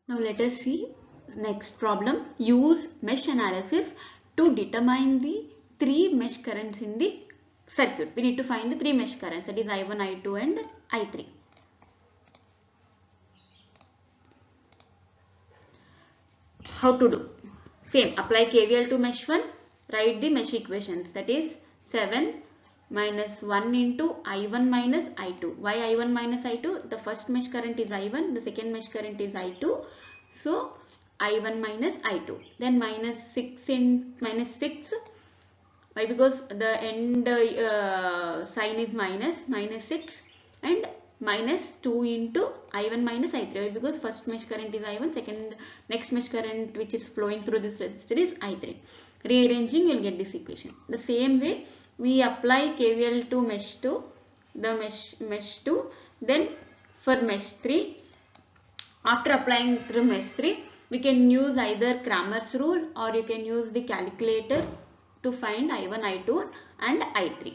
Now let us see next problem. Use mesh analysis to determine the three mesh currents in the circuit. We need to find the three mesh currents, that is I1, I2 and I3. How to do? Same, apply KVL to mesh 1, write the mesh equations, that is 7 minus 1 into I1 minus I2. Why I1 minus I2? The first mesh current is I1, the second mesh current is I2. So I1 minus I2. Then minus 6 in minus 6. Why? Because the end sign is minus 6 and minus 2 into I1 minus I3. Why? Because first mesh current is I1, next mesh current which is flowing through this resistor is I3. Rearranging, you will get this equation. The same way we apply KVL to mesh 2, the mesh 2. Then for mesh 3, after applying through mesh 3, we can use either Cramer's rule or you can use the calculator to find I1, I2 and I3.